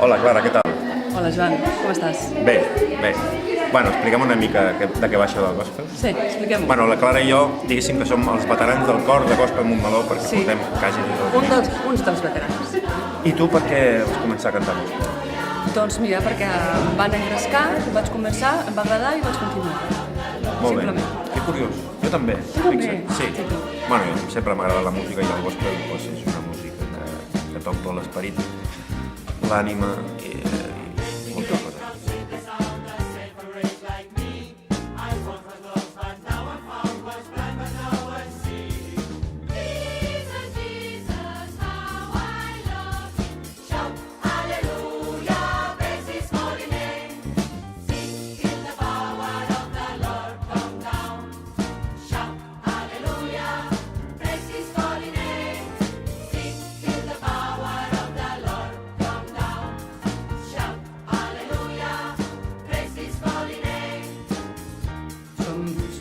Hola, Clara, què tal? Hola, Joan, com estàs? Bé, bé. Bueno, explica'm una mica de què va això del gospel. Sí, expliquem-ho. Bueno, la Clara i jo, diguéssim que som els veterans del cor de gospel Montmeló, perquè Sí. portem quasi... Uns dels veterans. I tu per què vas començar a cantar gospel? Doncs mira, perquè em van engrescar, vaig començar, em va agradar i vaig continuar. Molt Simplement. bé. Que curiós. Jo també. Tu també? Fixa't. Sí. Bueno, sempre m'ha agradat la música i el gospel doncs, és una música que toca l'esperit, l'ànima i moltes coses.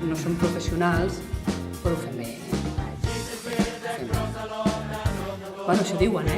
No som professionals, però ho fem bé. Bueno, això diuen,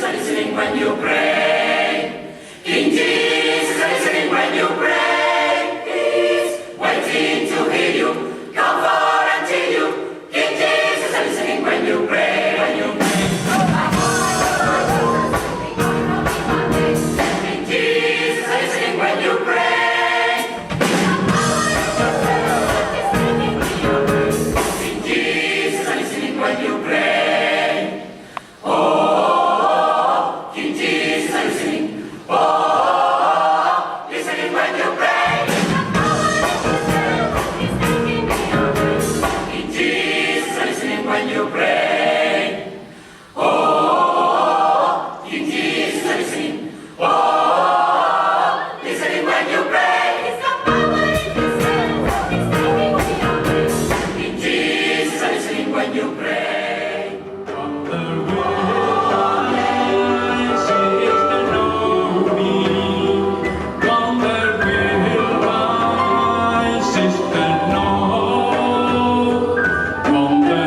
Listening when you pray. King Jesus is listening when you pray. He's waiting to hear you. Come forward until you. King Jesus is listening when you pray. When you pray. King Jesus is listening when you pray. King Jesus is listening when you pray. When you pray, oh, King Jesus is listening. Oh, listening when you pray. It's the power in His hands. He's taking me away. King Jesus is listening when you pray. From the wilderness is the knowing. From the wilderness is the knowing. From the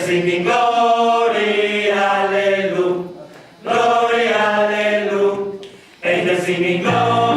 singing glory, hallelujah, glory, hallelujah, and they're singing glory.